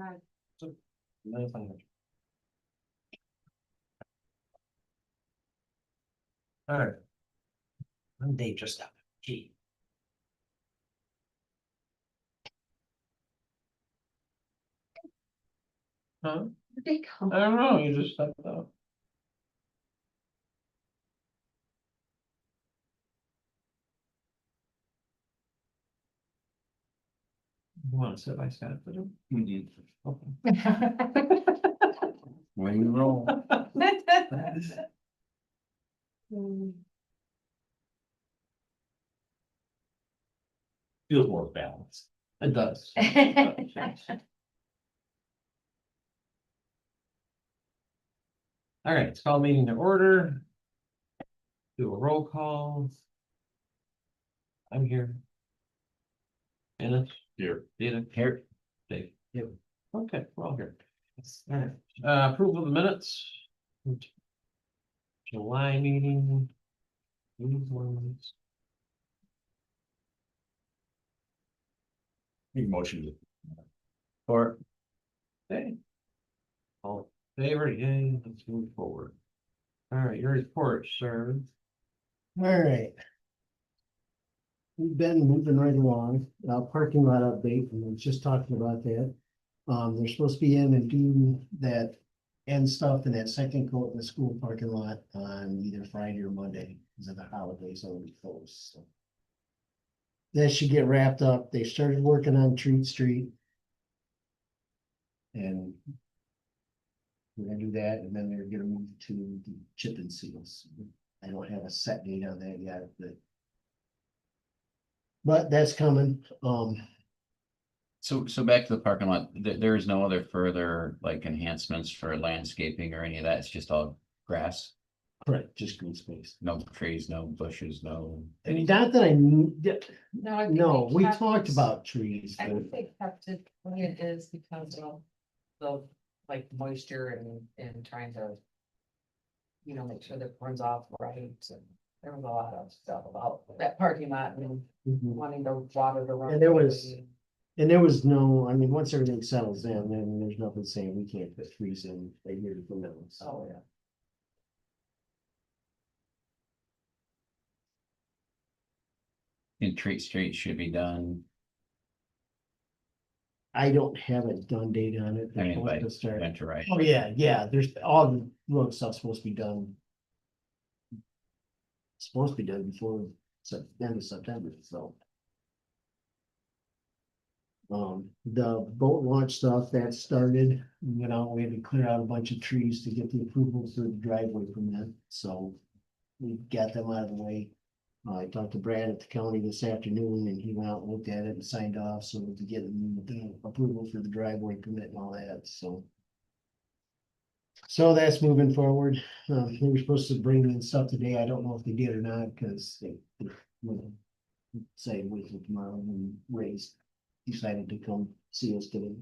Right. All right. One day just up. Gee. Huh? They come. I don't know, you just stepped up. You want to sit by side for them? We did. Okay. When you roll. Feels more balanced. It does. All right, let's call meeting to order. Do a roll call. I'm here. Anna? Here. Dana? Here. Dave? Yep. Okay, we're all here. All right, approval of the minutes. July meeting. These ones. Motion. Or. Okay. All in favor, yay, let's move forward. All right, your report, sir. All right. We've been moving right along, parking lot update, and I was just talking about that. They're supposed to be in and do that end stuff in that second coat in the school parking lot on either Friday or Monday, because of the holidays already closed, so. That should get wrapped up. They started working on Treat Street. And we're gonna do that, and then they're gonna move to the chip and seals. I don't have a set date on that yet, but that's coming. So back to the parking lot, there is no other further like enhancements for landscaping or any of that, it's just all grass? Correct, just green space. No trees, no bushes, no. And not that I knew, No, I think no, they we kept- talked about trees, I but think they kept it the way it is because of the like moisture and trying to. You know, make sure that it runs off right, and there was a lot of stuff about that parking lot and wanting the water to run. And there was- and there was no, I mean, once everything settles in, then there's nothing saying we can't put trees in a year from now. So Oh, yeah. And Treat Street should be done. I don't have a done date on it. I They're mean, supposed by to start. winter, right? Oh, yeah, there's all the road stuff's supposed to be done. Supposed to be done before end of September, so. The boat launch stuff that started, we had to clear out a bunch of trees to get the approval for the driveway permit, so. We got them out of the way. I talked to Brad at the county this afternoon and he went out and looked at it and signed off, so to get the approval for the driveway permit and all that, so. So that's moving forward. They were supposed to bring in stuff today. I don't know if they did or not, because they say wait till tomorrow when Ray's decided to come see us today.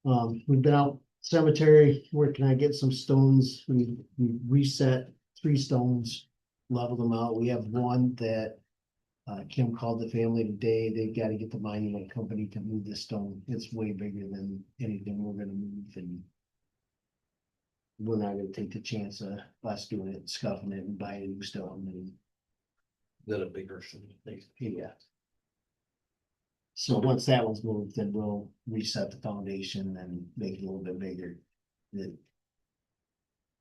We've been out cemetery working on getting some stones. We reset 3 stones, leveled them out. We have one that Kim called the family today. They've got to get the monument company to move this stone. It's way bigger than anything we're gonna move, and we're not gonna take the chance of us doing it, scuffing it and buying a new stone and. Little bigger. Yeah. So once that one's moved, then we'll reset the foundation and make it a little bit bigger.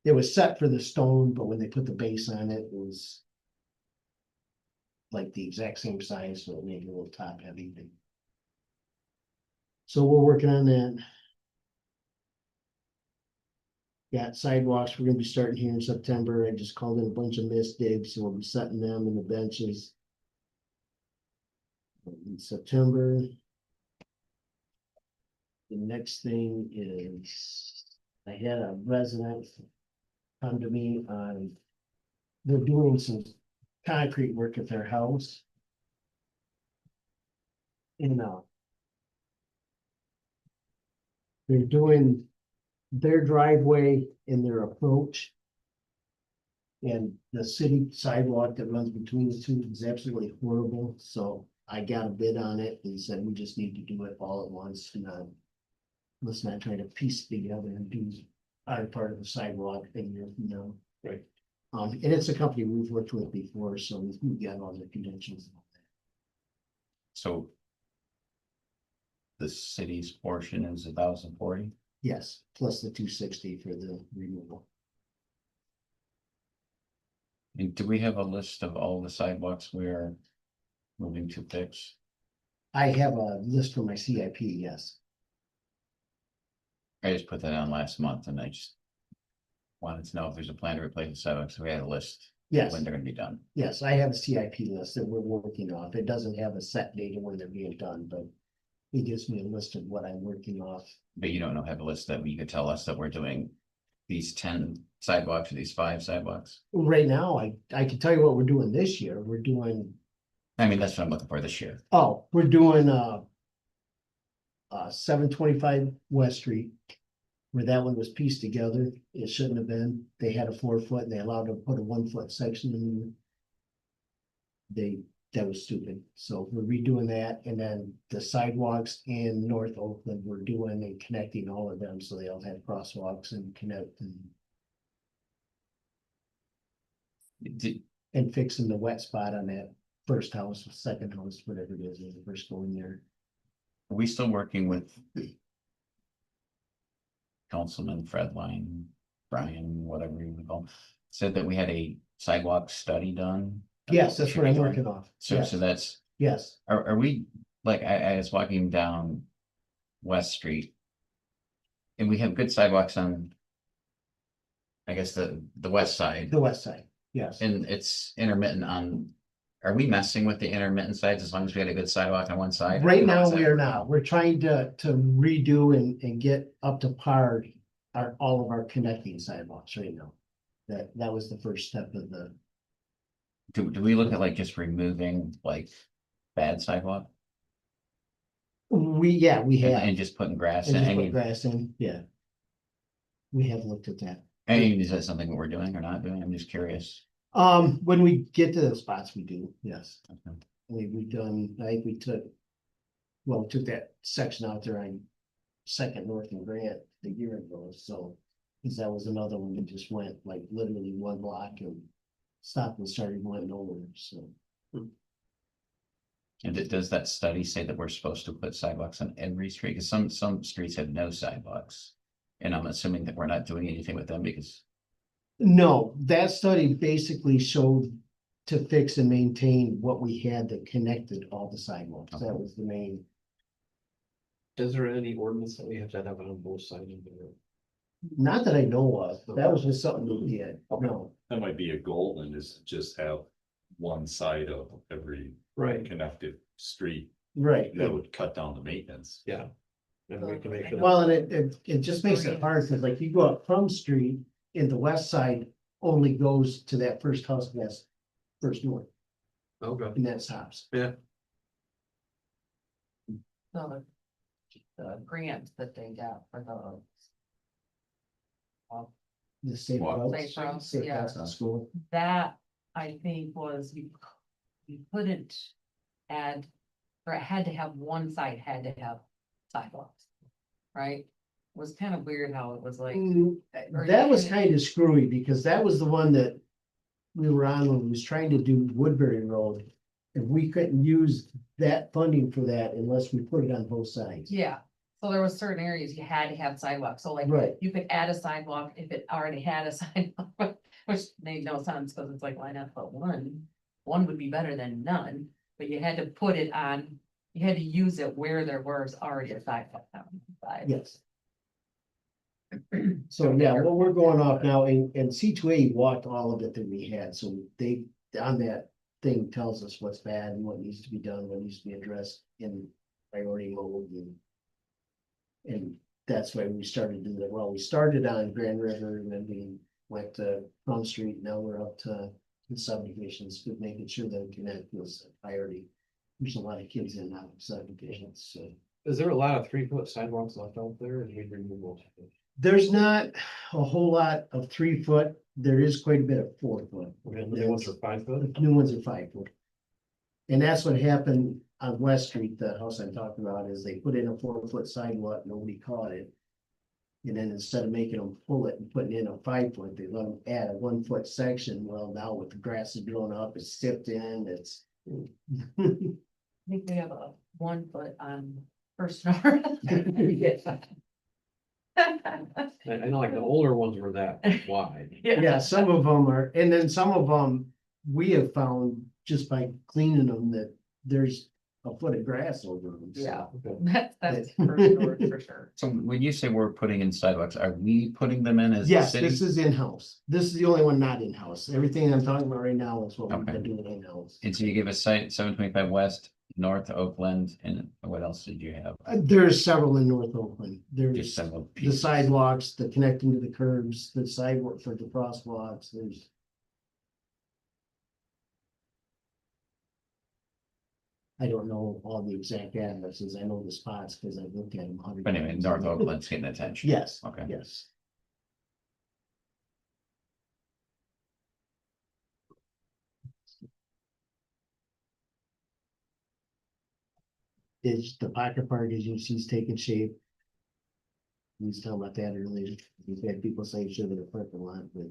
It was set for the stone, but when they put the base on it, it was. Like the exact same size, so it made it a little top heavy. So we're working on that. Got sidewalks, we're gonna be starting here in September. I just called in a bunch of mist digs, so we'll be setting them in the benches. In September. The next thing is, I had a resident come to me on. They're doing some concrete work at their house. And they're doing their driveway in their approach. And the city sidewalk that runs between the two is absolutely horrible, so I got a bid on it and said we just need to do it all at once, not let's not try to piece it together and do our part of the sidewalk thing, you know. Right. And it's a company we've worked with before, so we've got all the credentials. So. The city's portion is 1,040. Yes, plus the 260 for the removal. And do we have a list of all the sidewalks we're moving to fix? I have a list for my CIP, yes. I just put that on last month and I just. Wanted to know if there's a plan to replace the sidewalks, so we had a list. Yes, When they're gonna be done. yes, I have a CIP list that we're working off. It doesn't have a set date of when they're being done, but it gives me a list of what I'm working off. But you don't know, have a list that you could tell us that we're doing. These 10 sidewalks or these 5 sidewalks. Right now, I can tell you what we're doing this year. We're doing, I mean, that's what I'm looking for this year. we're doing 725 West Street. Where that one was pieced together, it shouldn't have been. They had a 4 foot and they allowed to put a 1 foot section in. That was stupid. So we're redoing that, and then the sidewalks in North Oakland, we're doing and connecting all of them, so they all have crosswalks and connect Did, and fixing the wet spot on that first house, second house, whatever it is, when you first go in there. are we still working with? Councilman Fredline, Brian, whatever you would call him, said that we had a sidewalk study done. Yes, that's Should what be I'm doing. working off. So, Yes, so that's, yes, are we, like, I was walking down West Street. And we have good sidewalks on. I guess the west side, the west side, yes. and it's intermittent on, are we messing with the intermittent sides as long as we had a good sidewalk on one side? Right now, How's we that? are not. We're trying to redo and get up to par all of our connecting sidewalks right now. That was the first step of the, Do we look at like just removing like bad sidewalk we and have. just putting grass And in? just I put mean, grass in, yeah. We have looked at that. is that something that we're doing or not doing? I'm just curious. When we get to those spots, we do, yes. Okay. We've done, I think we took that section out there on Second North and Grant a year ago, so. Cause that was another one that just went like literally 1 block and stopped and started going nowhere, so. And does that study say that we're supposed to put sidewalks on every street? Because some streets have no sidewalks. And I'm assuming that we're not doing anything with them because, No, that study basically showed to fix and maintain what we had that connected all the sidewalks. That was the main. Is there any ordinance that we have to have it on both sides of the road? Not that I know of. That was just something we did. No, That might be a goal, and is just have one side of every Right, connected street. right. That would cut down the maintenance. yeah. And we can make it. Well, and it just makes it hard because like you go up Plum Street in the west side only goes to that first house, that's first north, Okay. and that stops. Yeah, So the grant that they got for the. The safe Walk. routes. Safe routes, Safe yeah. routes to school. That, I think, was you couldn't add, or it had to have one side had to have sidewalks. Right? It was kind of weird how it was like, That was kind of screwy because that was the one that we were on when we was trying to do Woodbury Road. And we couldn't use that funding for that unless we put it on both sides. yeah. So there was certain areas you had to have sidewalks, so like, Right, you could add a sidewalk if it already had a sidewalk, which made no sense, because it's like, why not put one? One would be better than none, but you had to put it on, you had to use it where there was already a sidewalk on the side. yes. So, yeah, what we're going off now, and C2A walked all of it that we had, so they, on that thing tells us what's bad and what needs to be done, what needs to be addressed in priority mode and that's why we started doing it. Well, we started on Grand River and then we went to Plum Street. Now we're up to the subdivisions, but making sure that Connect was a priority. There's a lot of kids in and out of subdivisions, so. is there a lot of 3-foot sidewalks left out there, or do we remove those? There's not a whole lot of 3 foot. There is quite a bit of 4 foot. Okay, the new ones are 5 foot? The new ones are 5 foot. And that's what happened on West Street, the house I'm talking about, is they put in a 4-foot sidewalk, nobody caught it. And then instead of making them pull it and putting in a 5-foot, they let them add a 1-foot section. Well, now with the grass is grown up, it's tipped in, it's. I think we have a 1 foot on First North. I know like the older ones were that wide. Yeah, some of them are, and then some of them, we have found just by cleaning them that there's a foot of grass over them. so. Yeah, Okay. that's First North for sure. So when you say we're putting in sidewalks, are we putting them in as the Yes, city? this is in-house. This is the only one not in-house. Everything I'm talking about right now is what we've Okay. been doing in-house. And so you give us site 725 West, North Oakland, and what else did you have? There's several in North Oakland. Just There's several the pieces. sidewalks, the connecting to the curbs, the sidewalk for the crosswalks, there's. I don't know all the exact addresses. I know the spots because I've looked at them 100. But anyway, times. North Oakland's getting attention. Yes. Okay. Yes. Is the pocket park, as you see, is taking shape. We was talking about that earlier. We've had people say should have a parking lot, but.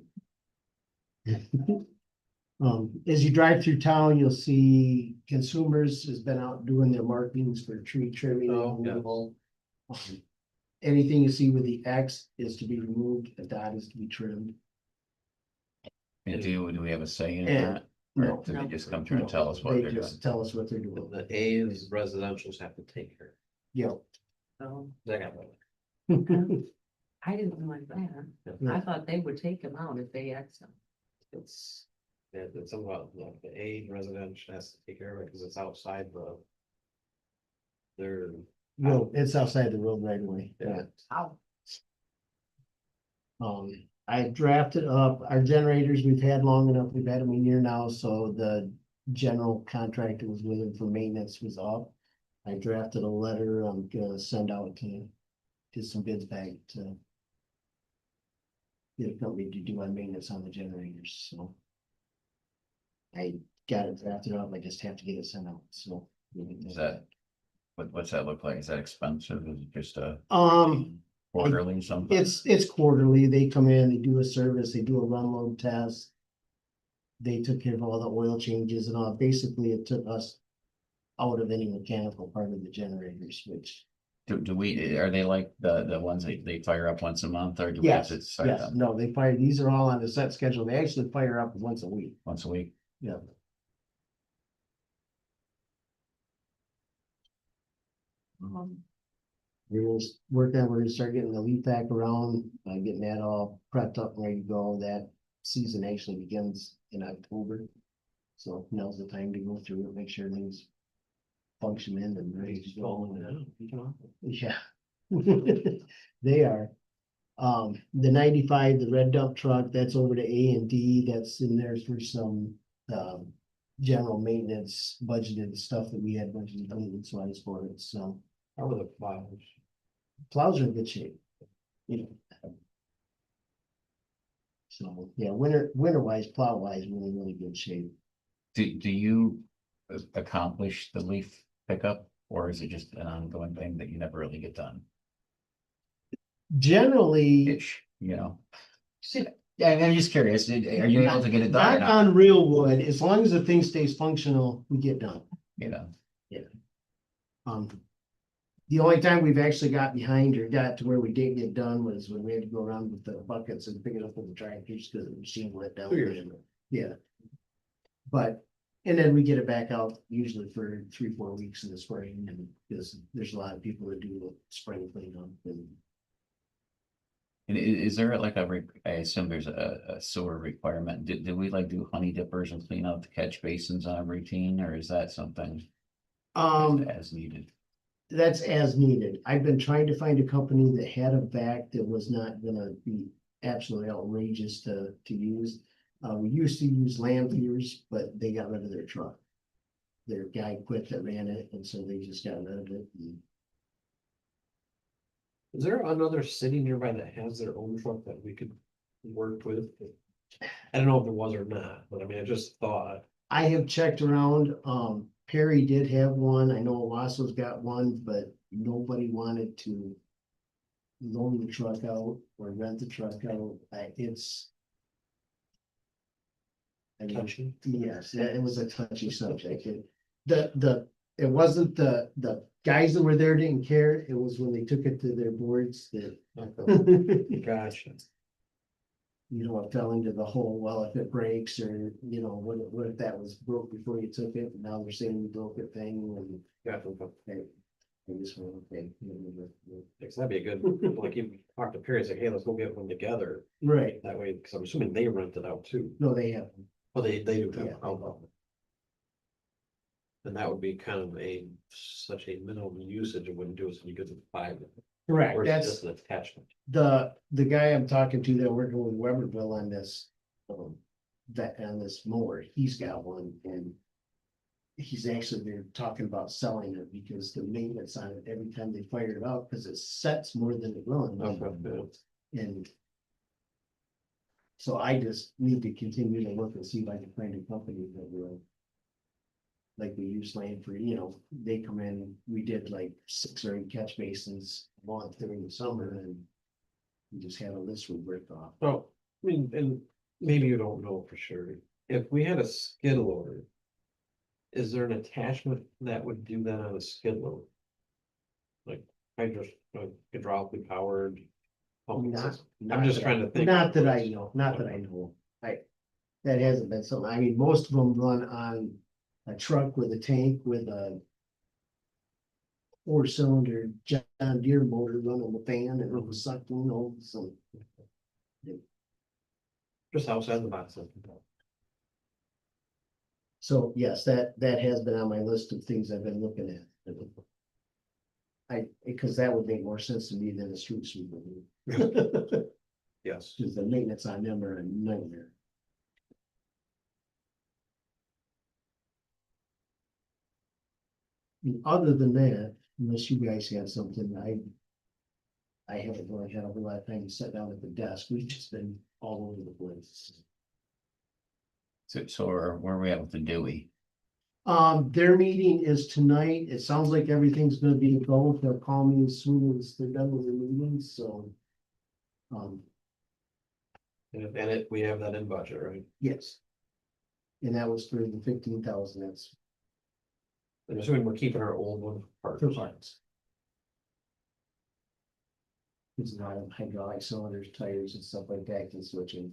As you drive through town, you'll see consumers has been out doing their markings for tree trimming. Oh, and yeah. removal. Anything you see with the X is to be removed, a dot is to be trimmed. And do we have a say in And- that? No, Or do no. they just come through and tell us what They they're doing? just tell us what they're doing. The A is residentials have to take her. Yeah. So That got better. I didn't realize that. I thought they would take them out if they X them. It's, yeah, it's something about like the A residential has to take care of it because it's outside the. They're. No, it's outside the road right away. Yeah. How? I drafted up our generators. We've had long enough. We've had them a year now, so the general contractor was with them for maintenance was up. I drafted a letter I'm gonna send out to some bids back to get a company to do our maintenance on the generators, so. I got it drafted up. I just have to get it sent out, so. Is that, what's that look like? Is that expensive? Is it just a quarterly something? It's quarterly. They come in, they do a service, they do a run load test. They took care of all the oil changes and all. Basically, it took us out of any mechanical part of the generators, which. Do we, are they like the ones that they fire up once a month or do we have Yes, to start yes, them no, they fire, these are all on a set schedule. They actually fire up once a week. once a week? Yeah. We're we're gonna start getting the leaf pack around, getting that all prepped up and ready to go. That season actually begins in October. So now's the time to go through it, make sure things function in and ready to go. Yeah. They are. The 95, the red dump truck, that's over to A&D, that's in there for some, general maintenance budgeted stuff that we had budgeted maintenance wise for it, so. How are the plows? Plows are in good shape. You know. So, yeah, winter wise, plow wise, we're in really good shape. Do you accomplish the leaf pickup or is it just an ongoing thing that you never really get done? Generally, Ish, you know? Yeah, I'm just curious, are you able to get it done? or not not? on real wood, as long as the thing stays functional, we get done. You know, The only time we've actually got behind or got to where we didn't get done was when we had to go around with the buckets and pick it up with the tractors because the machine went down. Yeah. But, and then we get it back out usually for 3-4 weeks in the spring and because there's a lot of people that do spring cleanup and. and is there like I assume there's a sewer requirement, did we like do honey dippers and clean out the catch basins on a routine, or is that something? As needed? That's as needed. I've been trying to find a company that had a vac that was not gonna be absolutely outrageous to use. We used to use Lampiers, but they got rid of their truck. Their guy quit that ran it, and so they just got rid of it. Is there another city nearby that has their own truck that we could work with? I don't know if there was or not, but I mean, I just thought. I have checked around, Perry did have one. I know Owasso's got one, but nobody wanted to loan the truck out or rent the truck out. It's. I mean, Touchy. yes, it was a touchy subject. It wasn't the guys that were there didn't care. It was when they took it to their boards that. Gotcha. You know, it fell into the hole, well, if it breaks or, you know, what if that was broke before you took it, and now they're saying you broke it thing and. Gotcha. Hey, I just went, okay. Because that'd be a good, like, you talk to Perry, say, hey, let's go get one together. Right, That way, because I'm assuming they rent it out too. no, they have, Well, they do Yeah. have. Oh. And that would be kind of such a minimum usage, it wouldn't do it, so you get to 5. correct, Or it's that's just an attachment. the guy I'm talking to that working with Weberville on this. On this mower, he's got one and. He's actually, they're talking about selling it because the maintenance on it, every time they fire it up, because it sets more than it runs. And. So I just need to continue to look and see if I can find a company that will. Like we use land for, you know, they come in, we did like 6 or 8 catch basins a month during the summer and. We just had a list we ripped off. Well, I mean, and maybe you don't know for sure, if we had a skid loader. Is there an attachment that would do that on a skid loader? Like hydraulically powered? pumping Not- system? not I'm just that trying to think. Not that I know, not that I know. That hasn't been something, I mean, most of them run on a truck with a tank with a. 4-cylinder John Deere motor running the fan and it was sucked, you know, so. Just outside the box. So yes, that has been on my list of things I've been looking at. Because that would make more sense to me than a street sweeper. Yes. Because the maintenance on them are a nightmare. And other than that, unless you guys have something, I haven't really had a whole lot of time to sit down at the desk. We've just been all over the place. So where are we at with the Dewey? Their meeting is tonight. It sounds like everything's gonna be a go. They'll call me as soon as they're done with the meeting, so. And we have that in budget, right? Yes. And that was for the 15,000, that's I'm assuming we're keeping our old one for for parts. parts. It's a lot of hydraulic cylinders, tires and stuff like that can switch in.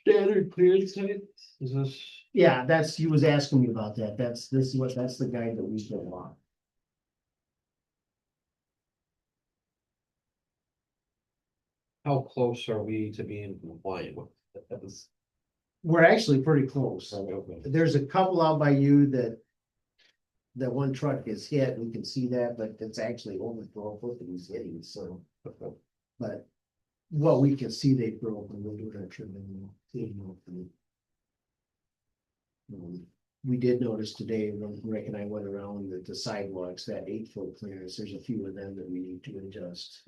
Standard clearance type, is this? Yeah, he was asking me about that. That's the guy that we go on. How close are we to being compliant with that? We're actually pretty close. Okay. There's a couple out by you that. That one truck is hit, we can see that, but it's actually only 12 foot that he's hitting, so. But. What we can see, they broke and we'll do our trimming. We did notice today when Rick and I went around that the sidewalks, that 8-foot clearance, there's a few of them that we need to adjust.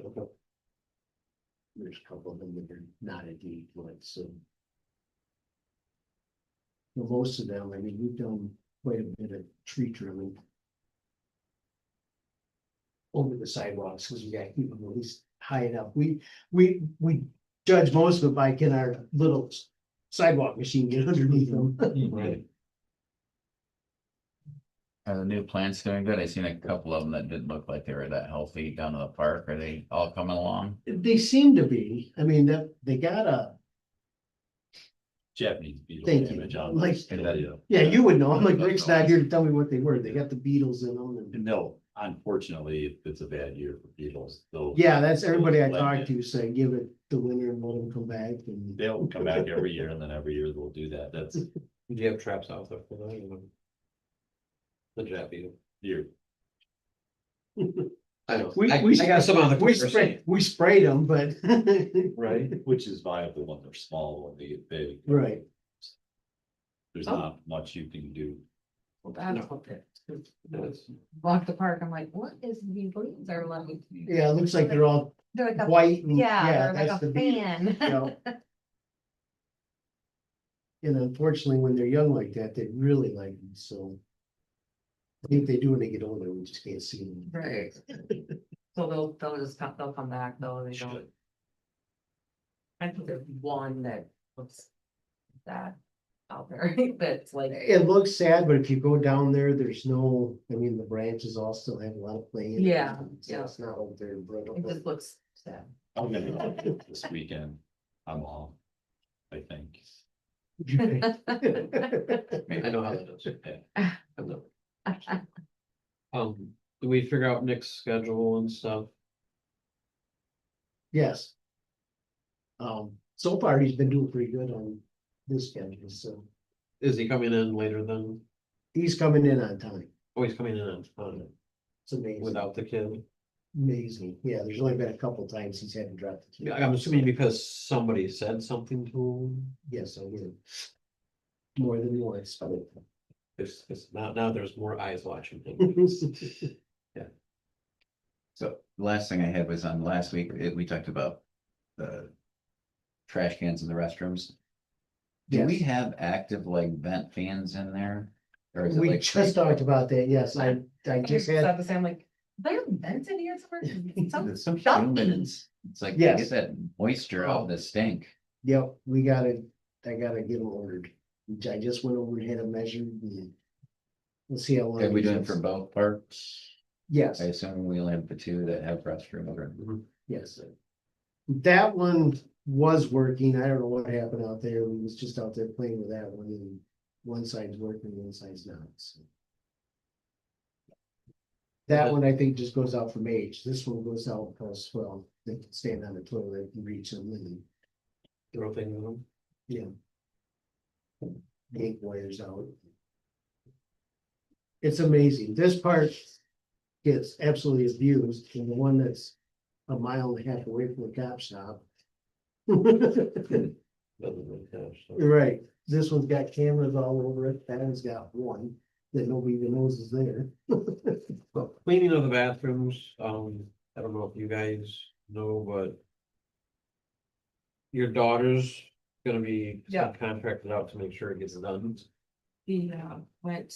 There's a couple of them that are not at 8 foot, so. For most of them, I mean, we've done quite a bit of tree trimming. Over the sidewalks, because we gotta keep them at least high enough. We judge most of it by can our little sidewalk machine get underneath them. Right. Are the new plants doing good? I seen a couple of them that didn't look like they were that healthy down in the park. Are they all coming along? They seem to be, I mean, they got a, Japanese beetle Thank you. image on. Like- Yeah. yeah, you would know, I'm like, Rick's not here to tell me what they were, they got the beetles in them and. And they'll, unfortunately, if it's a bad year for beetles, they'll. Yeah, that's everybody I they'll talked blend to, say, give it the winter and let them come back in. and. They'll come back every year and then every year they'll do that. That's Do you have traps out there for that? You know? The jet beetle. your, I know. We- I we- got some on the. We sprayed them, but. Right. which is viable when they're small, when they get big. Right. There's Oh. not much you can do. Well, that's what walk the park, I'm like, what is these leaves are like? Yeah, it looks like they're all They're like a, white and, yeah, yeah, they're like that's a the beetle. fan. you know. And unfortunately, when they're young like that, they really like them, so. I think they do when they get older, we just can't see them. Right. So they'll come back though, they don't. I think there's one that looks that out there, that's like, It looks sad, but if you go down there, there's no, I mean, the branches all still have a lot of play. in it, Yeah, so yeah. It's not like they're brittle. it just looks sad. I'm gonna go this weekend. I'm off. I think. I know how that is. Yeah. I know. Do we figure out Nick's schedule and stuff? Yes. So far, he's been doing pretty good on this schedule, so Is he coming in later than, he's coming in on time. oh, he's coming in on It's amazing. without the kid? Amazing. Yeah, there's only been a couple times he's had to drop the kid. I'm assuming because somebody said something to him. Yes, I did. More than once. It's now there's more eyes watching things. So the last thing I had was on last week, we talked about the trash cans in the restrooms. Do we Yes. have active like vent fans in there? Or is it We like? just talked about that, yes, I just had, Said the same, like, there are vents in here somewhere? It's so Stuffy. humid, it's like, they Yes. get that moisture out, the stink. yep, I gotta get them ordered. Which I just went over and had them measured and we'll see how long. Are we it doing takes. for both parks? Yes. I assume we only have the two that have restrooms. or- Yes. That one was working. I don't know what happened out there. We was just out there playing with that one and one side's working, one side's not. so. That one I think just goes out from age. This one goes out because, well, they can stand on the toilet and reach them and, Throw things in them. yeah. Yank wires out. It's amazing. This part gets absolutely abused and the one that's a mile and a half away from the cop shop. Doesn't really have, so. Right, this one's got cameras all over it, that one's got one that nobody even knows is there. Well, cleaning of the bathrooms, I don't know if you guys know, but. Your daughter's gonna be Yeah. contracted out to make sure it gets done. He went.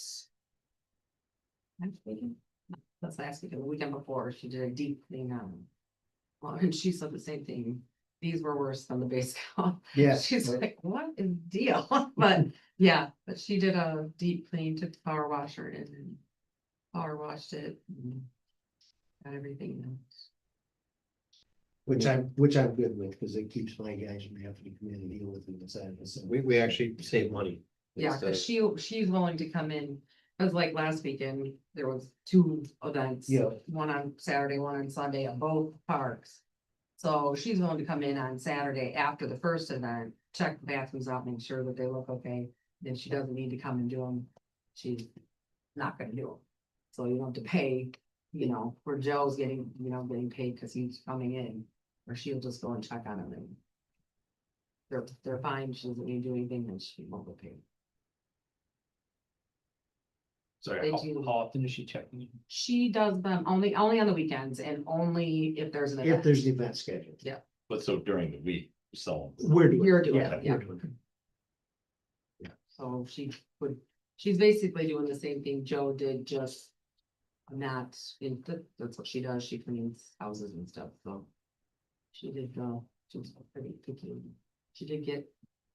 Last weekend? No, that's last weekend, the weekend before, she did a deep clean well, and she said the same thing, these were worse than the base count. Yeah. She's like, what is the deal? But yeah, but she did a deep clean, took the power washer in and power washed it. And got everything in. Which I'm good with, because it keeps my guys from having to come in and deal with it inside the center. We actually save money. Yeah, Instead cause of- she's willing to come in, it was like last weekend, there was 2 events. Yeah. One on Saturday, one on Sunday at both parks. So she's willing to come in on Saturday after the first event, check the bathrooms out, make sure that they look okay. Then she doesn't need to come and do them, she's not gonna do them. So you don't have to pay, where Joe's getting, getting paid cause he's coming in, or she'll just go and check on them and. They're fine, she doesn't need to do anything, then she won't get paid. Sorry, They do. how often is she checking? She does them only on the weekends and only if there's an If event. there's the event scheduled. But so during the week, so. We're doing. You're doing yeah, it, yeah. we're doing it. So she's basically doing the same thing Joe did, just not that's what she does. She cleans houses and stuff, so. She did she was pretty picky. She did get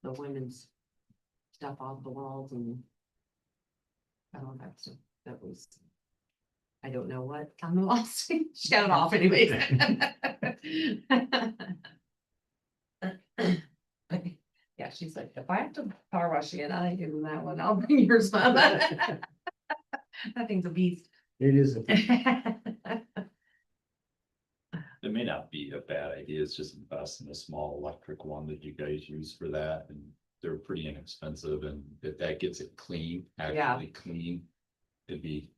the women's stuff off the walls and. All that stuff. That was. I don't know what on the walls. She got it off anyways. Yeah, she's like, if I have to power wash again, I ain't doing that one. I'll bring yours, Mom. That thing's a beast. It is. It may not be a bad idea, it's just invest in a small electric one that you guys use for that, and they're pretty inexpensive, and if that gets it clean, Yeah. actually clean. I'd be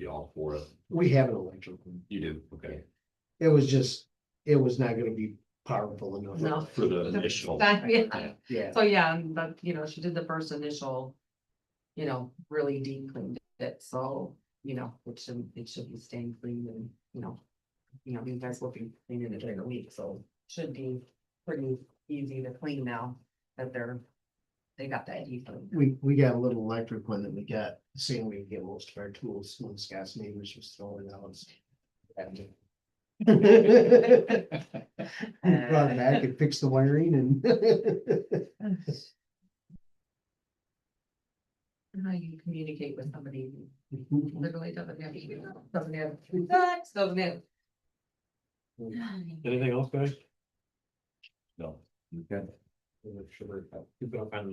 all for it. We have an electric one. You do, okay, It was not gonna be powerful enough. No. for the initial. Yeah. Yeah, So, yeah, but she did the first initial, really deep cleaned it, so, it should be staying clean and, you guys will be cleaning it during the week, so should be pretty easy to clean now that they're They got that ether. We got a little electric one that we got, the same way we get most of our tools, when Scott's neighbors was throwing it out. We brought it back and fixed the wiring and. How you communicate with somebody who literally doesn't have, doesn't have, doesn't have. Anything else, guys? No. Okay. Keep it up on